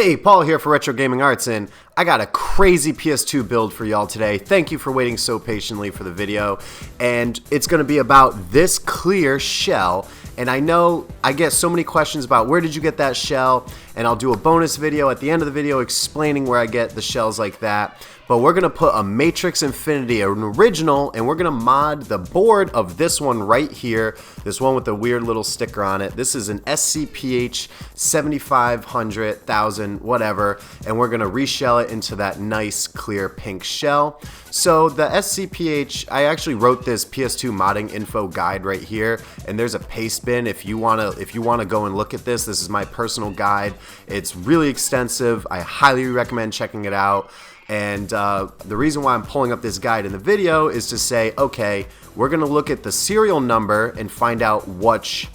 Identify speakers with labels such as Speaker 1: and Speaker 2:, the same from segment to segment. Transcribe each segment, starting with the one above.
Speaker 1: Hey, Paul here for Retro Gaming Arts, and I got a crazy PS2 build for y'all today. Thank you for waiting so patiently for the video, and it's going to be about this clear shell. And I know I get so many questions about where did you get that shell, and I'll do a bonus video at the end of the video explaining where I get the shells like that. But we're going to put a Matrix Infinity, an original, and we're going to mod the board of this one right here, this one with the weird little sticker on it. This is an SCPH 7500, 1000, whatever, and we're going to reshell it into that nice clear pink shell. So the SCPH, I actually wrote this PS2 modding info guide right here, and there's a paste bin if you wanna go and look at this. This is my personal guide. It's really extensive. I highly recommend checking it out. And the reason why I'm pulling up this guide in the video is to say, okay, we're gonna look at the serial number and find out which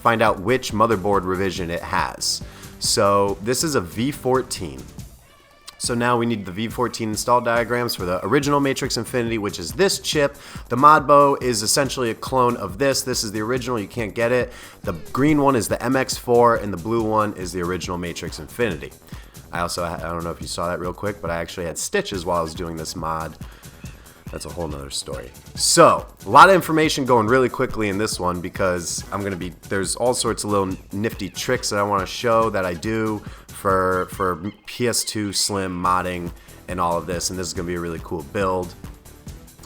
Speaker 1: motherboard revision it has. So this is a V14. So now we need the V14 install diagrams for the original Matrix Infinity, which is this chip. The Modbo is essentially a clone of this. This is the original, you can't get it. The green one is the MX4 and the blue one is the original Matrix Infinity. I don't know if you saw that real quick, but I actually had stitches while I was doing this mod. That's a whole nother story. So, a lot of information going really quickly in this one because there's all sorts of little nifty tricks that I want to show that I do for PS2 Slim modding and all of this, and this is going to be a really cool build.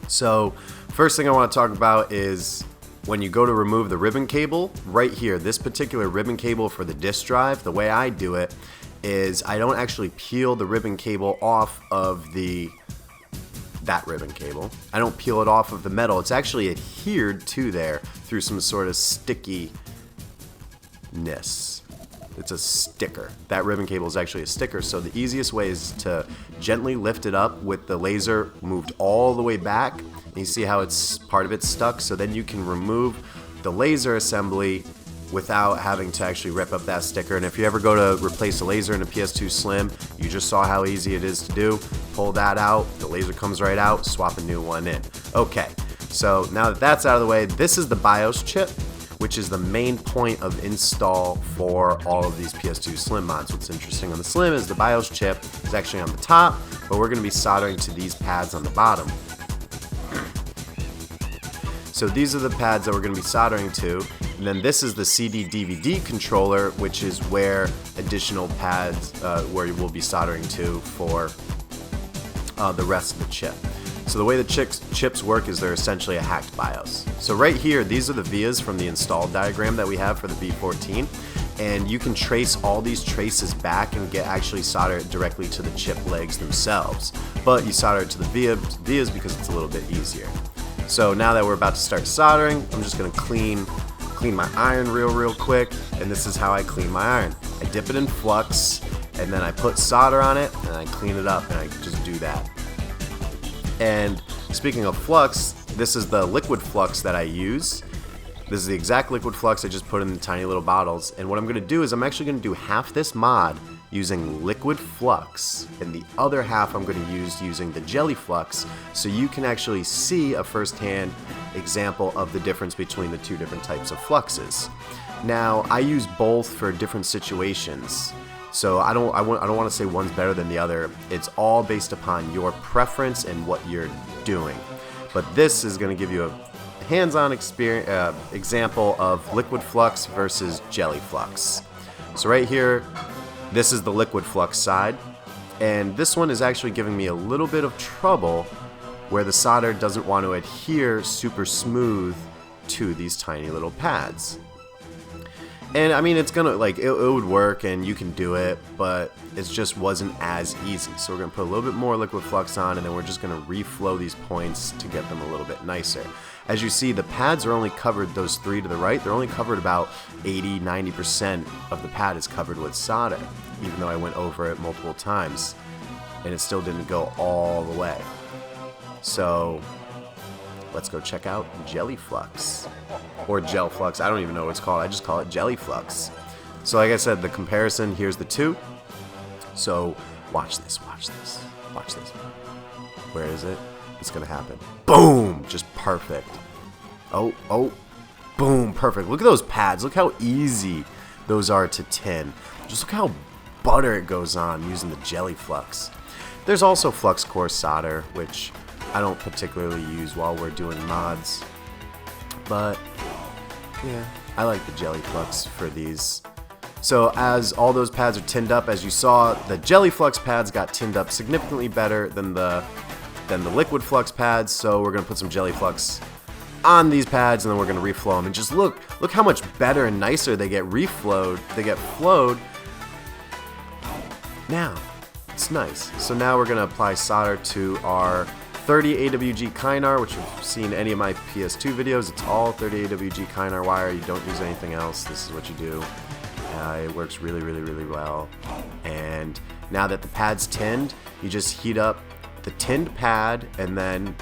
Speaker 1: So, first thing I want to talk about is when you go to remove the ribbon cable, right here, this particular ribbon cable for the disk drive, the way I do it is I don't actually peel the ribbon cable off of that ribbon cable. I don't peel it off of the metal. It's actually adhered to there through some sort of stickiness. It's a sticker. That ribbon cable is actually a sticker, so the easiest way is to gently lift it up with the laser moved all the way back. And you see how part of it's stuck, so then you can remove the laser assembly without having to actually rip up that sticker. And if you ever go to replace a laser in a PS2 Slim, you just saw how easy it is to do. Pull that out, the laser comes right out, swap a new one in. Okay, so now that that's out of the way, this is the BIOS chip, which is the main point of install for all of these PS2 Slim mods. What's interesting on the Slim is the BIOS chip is actually on the top, but we're gonna be soldering to these pads on the bottom. So these are the pads that we're going to be soldering to, and then this is the CD-DVD controller, which is where additional pads, where we'll be soldering to for the rest of the chip. So the way the chips work is they're essentially a hacked BIOS. So right here, these are the vias from the install diagram that we have for the V14, and you can trace all these traces back and actually solder it directly to the chip legs themselves. But you solder it to the vias because it's a little bit easier. So now that we're about to start soldering, I'm just going to clean my iron real quick, and this is how I clean my iron. I dip it in flux, and then I put solder on it, and I clean it up, and I just do that. And speaking of flux, this is the liquid flux that I use. This is the exact liquid flux I just put in the tiny little bottles, and what I'm going to do is I'm actually going to do half this mod using liquid flux, and the other half I'm going to use using the jelly flux, so you can actually see a first-hand example of the difference between the two different types of fluxes. Now, I use both for different situations, so I don't want to say one's better than the other. It's all based upon your preference and what you're doing. But this is going to give you a hands-on example of liquid flux versus jelly flux. So right here, this is the liquid flux side, and this one is actually giving me a little bit of trouble where the solder doesn't want to adhere super smooth to these tiny little pads. And I mean, it's gonna, it would work and you can do it, but it just wasn't as easy. So we're gonna put a little bit more liquid flux on, and then we're just gonna reflow these points to get them a little bit nicer. As you see, the pads are only covered, those three to the right, they're only covered about 80-90% of the pad is covered with solder, even though I went over it multiple times, and it still didn't go all the way. So let's go check out Jelly Flux, or Gel Flux. I don't even know what it's called. I just call it Jelly Flux. So like I said, the comparison, here's the two. So watch this. Where is it? It's gonna happen. Boom! Just perfect. Oh, boom, perfect. Look at those pads. Look how easy those are to tin. Just look how butter it goes on using the jelly flux. There's also flux core solder, which I don't particularly use while we're doing mods, but yeah, I like the jelly flux for these. So as all those pads are tinned up, as you saw, the jelly flux pads got tinned up significantly better than the liquid flux pads. So we're gonna put some jelly flux on these pads, and then we're gonna reflow them. And just look how much better and nicer they get reflowed. They get flowed. Now, it's nice. So now we're gonna apply solder to our 30 AWG Kynar, which if you've seen any of my PS2 videos, it's all 30 AWG Kynar wire. You don't use anything else. This is what you do. It works really, really, really well. And now that the pad's tinned, you just heat up the tinned pad, and then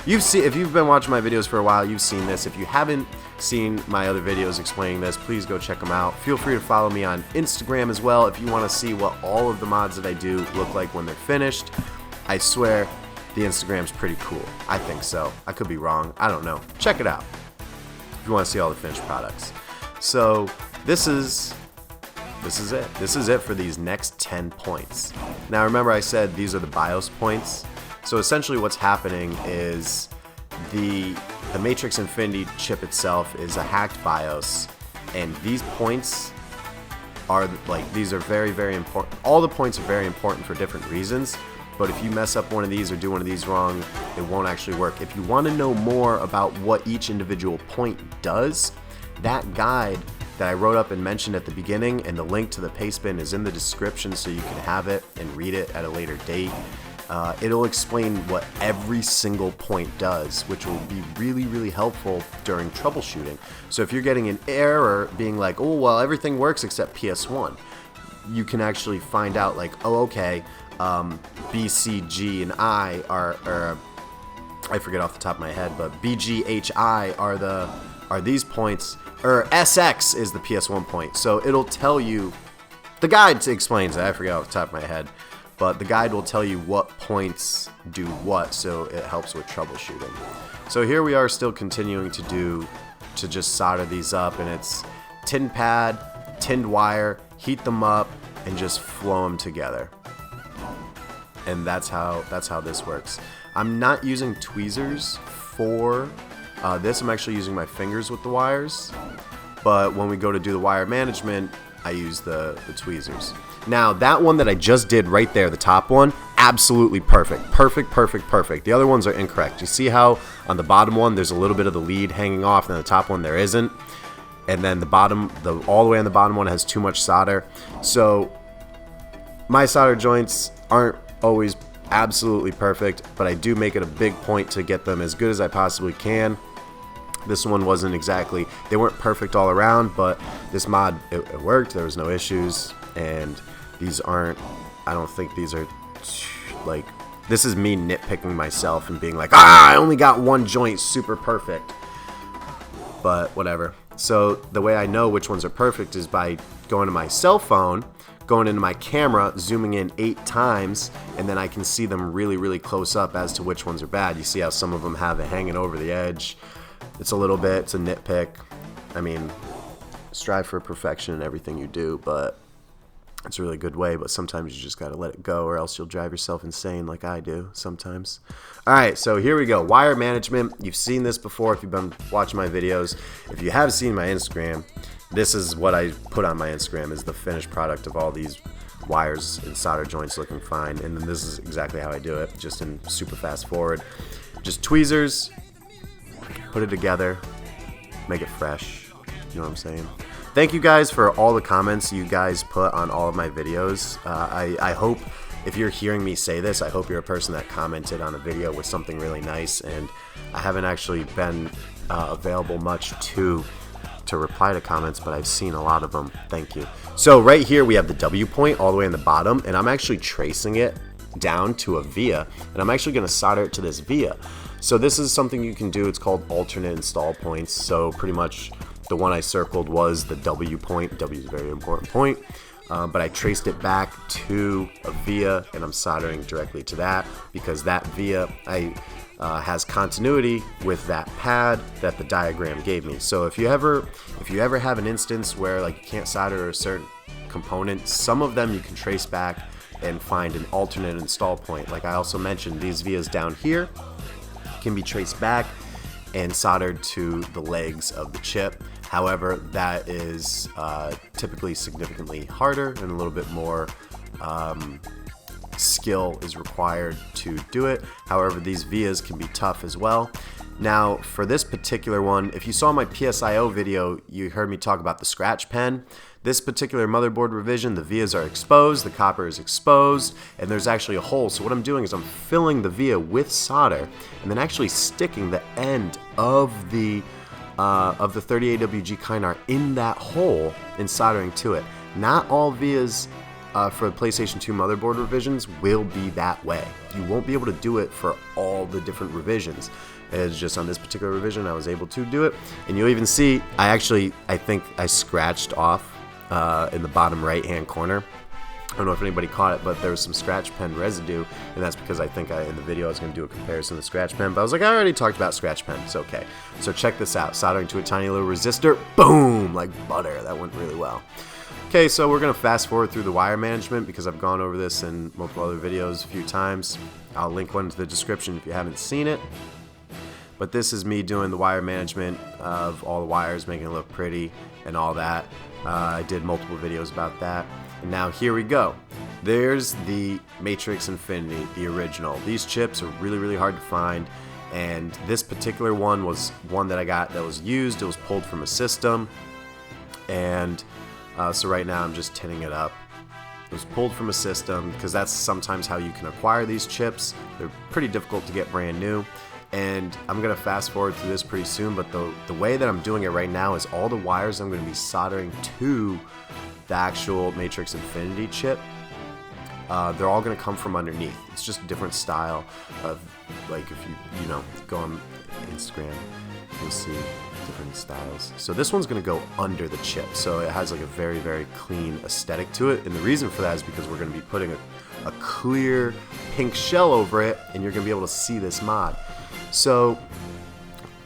Speaker 1: if you've been watching my videos for a while, you've seen this. If you haven't seen my other videos explaining this, please go check them out. Feel free to follow me on Instagram as well if you want to see what all of the mods that I do look like when they're finished. I swear, the Instagram's pretty cool. I think so. I could be wrong. I don't know. Check it out if you want to see all the finished products. So this is it. This is it for these next 10 points. Now remember, I said these are the BIOS points. So essentially what's happening is the Matrix Infinity chip itself is a hacked BIOS, and these points are these are very, very important. All the points are very important for different reasons, but if you mess up one of these or do one of these wrong, it won't actually work. If you want to know more about what each individual point does, that guide that I wrote up and mentioned at the beginning, and the link to the paste bin is in the description so you can have it and read it at a later date. It'll explain what every single point does, which will be really, really helpful during troubleshooting. So if you're getting an error being like, oh, well, everything works except PS1, you can actually find out like, oh, okay, B, C, G, and I are I forget off the top of my head, but B, G, H, I are these points, or SX is the PS1 point. So it'll tell you, the guide explains it, I forget off the top of my head, but the guide will tell you what points do what, so it helps with troubleshooting. So here we are still continuing to just solder these up, and it's tin pad, tinned wire, heat them up, and just flow them together. And that's how this works. I'm not using tweezers for this. I'm actually using my fingers with the wires, but when we go to do the wire management, I use the tweezers. Now that one that I just did right there, the top one, absolutely perfect. Perfect. The other ones are incorrect. You see how on the bottom one there's a little bit of the lead hanging off, and the top one there isn't. And then the bottom, all the way on the bottom one has too much solder. So my solder joints aren't always absolutely perfect, but I do make it a big point to get them as good as I possibly can. This one wasn't exactly, they weren't perfect all around, but this mod, it worked. There was no issues, and these aren't, I don't think these are like, this is me nitpicking myself and being like, I only got one joint super perfect, but whatever. So the way I know which ones are perfect is by going to my cell phone, going into my camera, zooming in 8 times, and then I can see them really, really close up as to which ones are bad. You see how some of them have it hanging over the edge. It's a little bit, it's a nitpick. I mean, strive for perfection in everything you do, but it's a really good way, but sometimes you just gotta let it go, or else you'll drive yourself insane like I do sometimes. Alright, so here we go. Wire management. You've seen this before if you've been watching my videos. If you have seen my Instagram, this is what I put on my Instagram, is the finished product of all these wires and solder joints looking fine. And then this is exactly how I do it, just in super fast forward. Just tweezers, put it together, make it fresh. You know what I'm saying? Thank you guys for all the comments you guys put on all of my videos. I hope, if you're hearing me say this, I hope you're a person that commented on a video with something really nice, and I haven't actually been available much to reply to comments, but I've seen a lot of them. Thank you. So right here we have the W point all the way on the bottom, and I'm actually tracing it down to a via, and I'm actually going to solder it to this via. So this is something you can do. It's called alternate install points. So pretty much the one I circled was the W point. W is a very important point, but I traced it back to a via, and I'm soldering directly to that because that via has continuity with that pad that the diagram gave me. So if you ever have an instance where like you can't solder a certain component. Some of them you can trace back and find an alternate install point. Like I also mentioned, these vias down here can be traced back and soldered to the legs of the chip. However, that is typically significantly harder and a little bit more skill is required to do it. However, these vias can be tough as well. Now, for this particular one, if you saw my PSIO video, you heard me talk about the scratch pen. This particular motherboard revision, the vias are exposed, the copper is exposed, and there's actually a hole. So what I'm doing is I'm filling the via with solder and then actually sticking the end of the 38WG Kynar in that hole and soldering to it. Not all vias for PlayStation 2 motherboard revisions will be that way. You won't be able to do it for all the different revisions. It's just on this particular revision I was able to do it. And you'll even see, I think I scratched off in the bottom right hand corner. I don't know if anybody caught it, but there was some scratch pen residue, and that's because I think in the video I was going to do a comparison of scratch pen, but I was like, I already talked about scratch pen, it's okay. So check this out, soldering to a tiny little resistor, boom, like butter. That went really well. Okay, so we're going to fast forward through the wire management because I've gone over this in multiple other videos a few times. I'll link one to the description if you haven't seen it. But this is me doing the wire management of all the wires, making it look pretty and all that. I did multiple videos about that. And now here we go. There's the Matrix Infinity, the original. These chips are really, really hard to find. And this particular one was one that I got that was used. It was pulled from a system. And so right now I'm just tinning it up. It was pulled from a system because that's sometimes how you can acquire these chips. They're pretty difficult to get brand new. And I'm going to fast forward through this pretty soon, but the way that I'm doing it right now is all the wires I'm going to be soldering to the actual Matrix Infinity chip, they're all going to come from underneath. It's just a different style of, like, if you go on Instagram, you'll see different styles. So this one's going to go under the chip, so it has like a very, very clean aesthetic to it. And the reason for that is because we're going to be putting a clear pink shell over it, and you're going to be able to see this mod. So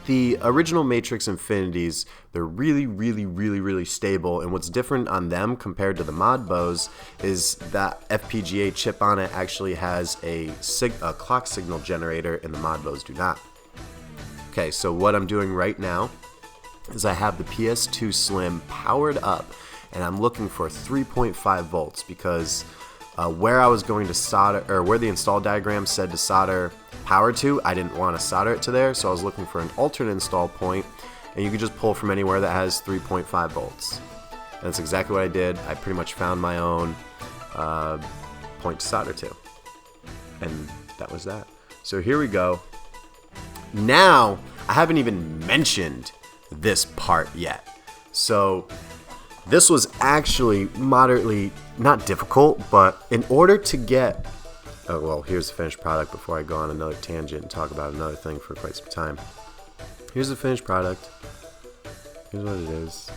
Speaker 1: the original Matrix Infinities, they're really, really, really, really stable, and what's different on them compared to the mod bows is that FPGA chip on it actually has a clock signal generator, and the mod bows do not. Okay, so what I'm doing right now is I have the PS2 Slim powered up, and I'm looking for 3.5 volts because where I was going to solder, or where the install diagram said to solder power to, I didn't want to solder it to there, so I was looking for an alternate install point, and you can just pull from anywhere that has 3.5 volts. And that's exactly what I did. I pretty much found my own point to solder to, and that was that. So here we go. Now, I haven't even mentioned this part yet. So this was actually moderately, not difficult, but in order to get, oh well, here's the finished product before I go on another tangent and talk about another thing for quite some time. Here's the finished product. Here's what it is.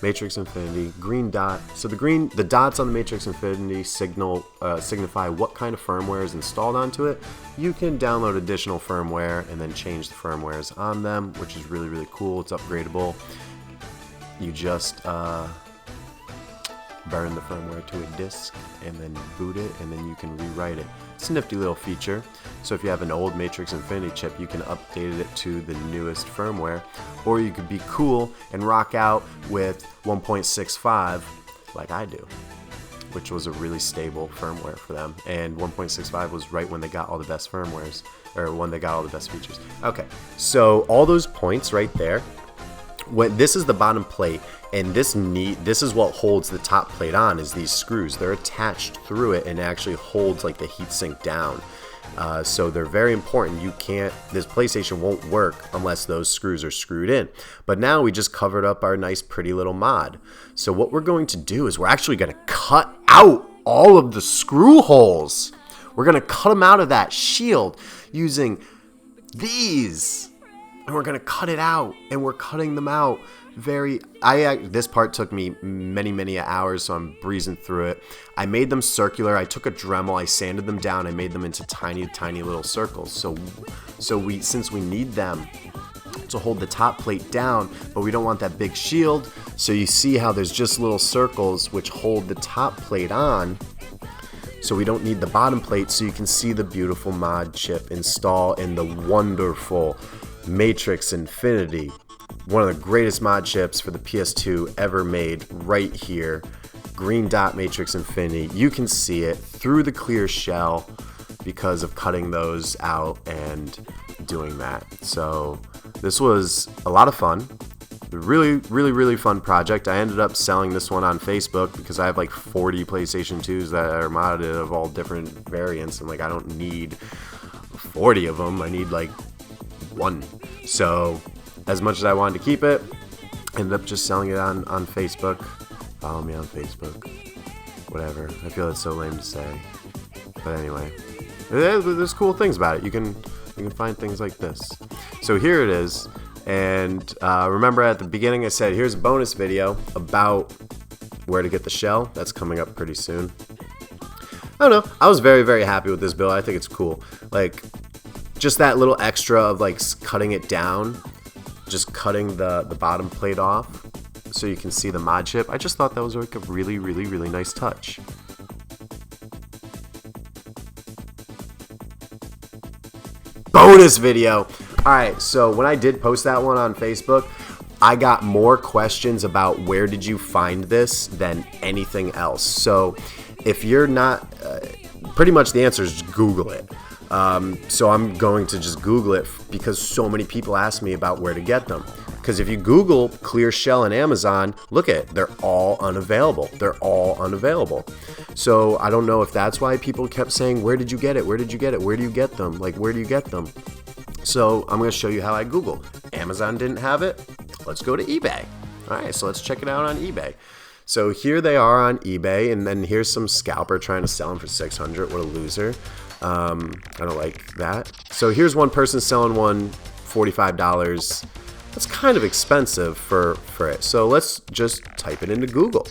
Speaker 1: Matrix Infinity, green dot. So the dots on the Matrix Infinity signify what kind of firmware is installed onto it. You can download additional firmware and then change the firmwares on them, which is really, really cool. It's upgradable. You just burn the firmware to a disk and then boot it, and then you can rewrite it. It's a nifty little feature. So if you have an old Matrix Infinity chip, you can update it to the newest firmware, or you could be cool and rock out with 1.65 like I do, which was a really stable firmware for them. And 1.65 was right when they got all the best firmwares, or when they got all the best features. Okay, so all those points right there, this is the bottom plate, and this is what holds the top plate on, is these screws. They're attached through it and it actually holds like the heatsink down. So they're very important. This PlayStation won't work unless those screws are screwed in. But now we just covered up our nice pretty little mod. So what we're going to do is we're actually going to cut out all of the screw holes. We're going to cut them out of that shield using these. And we're going to cut it out, and we're cutting them out this part took me many hours, so I'm breezing through it. I made them circular. I took a Dremel, I sanded them down, I made them into tiny little circles. So since we need them to hold the top plate down, but we don't want that big shield. So you see how there's just little circles which hold the top plate on. So we don't need the bottom plate, so you can see the beautiful mod chip install in the wonderful Matrix Infinity. One of the greatest mod chips for the PS2 ever made right here. Green dot Matrix Infinity. You can see it through the clear shell because of cutting those out and doing that. So this was a lot of fun. Really fun project. I ended up selling this one on Facebook because I have like 40 PlayStation 2s that are modded of all different variants. I'm like, I don't need 40 of them. I need like one. So as much as I wanted to keep it, I ended up just selling it on Facebook. Follow me on Facebook. Whatever. I feel that's so lame to say. But anyway, there's cool things about it. You can find things like this. So here it is. And remember at the beginning I said here's a bonus video about where to get the shell. That's coming up pretty soon. I don't know. I was very happy with this build. I think it's cool. Like just that little extra of like cutting it down, just cutting the bottom plate off so you can see the mod chip. I just thought that was like a really nice touch. Bonus video. Alright, so when I did post that one on Facebook, I got more questions about where did you find this than anything else. So if you're not, pretty much the answer is just Google it. So I'm going to just Google it because so many people ask me about where to get them. Because if you Google clear shell and Amazon, look at it, they're all unavailable. They're all unavailable. So I don't know if that's why people kept saying, where did you get it? Where did you get it? Where do you get them? Like, where do you get them? So I'm going to show you how I Google. Amazon didn't have it. Let's go to eBay. All right, so let's check it out on eBay. So here they are on eBay, and then here's some scalper trying to sell them for $600. What a loser. I don't like that. So here's one person selling one $45. That's kind of expensive for it. So let's just type it into Google.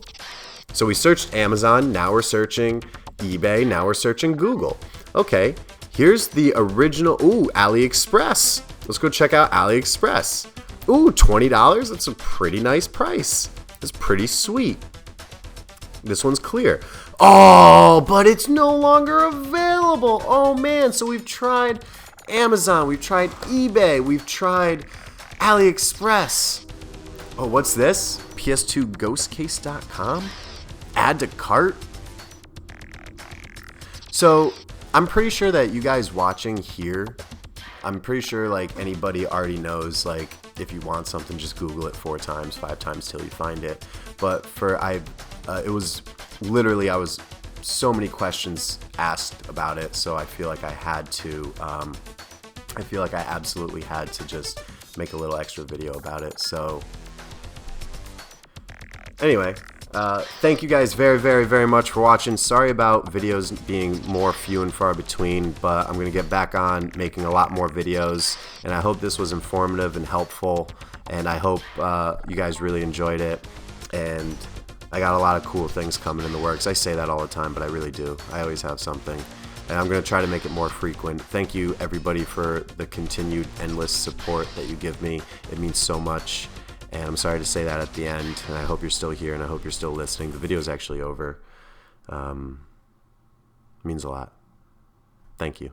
Speaker 1: So we searched Amazon, now we're searching eBay, now we're searching Google. Okay, here's the original, ooh, AliExpress. Let's go check out AliExpress. Ooh, $20, that's a pretty nice price. That's pretty sweet. This one's clear. Oh, but it's no longer available. Oh man, so we've tried Amazon, we've tried eBay, we've tried AliExpress. Oh, what's this? PS2ghostcase.com? Add to cart? So, I'm pretty sure that you guys watching here, I'm pretty sure like anybody already knows, like if you want something, just Google it 4 times, 5 times till you find it. But it was literally, I was so many questions asked about it, so I feel like I had to, I feel like I absolutely had to just make a little extra video about it. So anyway, thank you guys very much for watching. Sorry about videos being more few and far between, but I'm gonna get back on making a lot more videos, and I hope this was informative and helpful, and I hope you guys really enjoyed it. And I got a lot of cool things coming in the works. I say that all the time, but I really do. I always have something, and I'm going to try to make it more frequent. Thank you everybody for the continued endless support that you give me. It means so much, and I'm sorry to say that at the end, and I hope you're still here, and I hope you're still listening. The video is actually over. It means a lot. Thank you.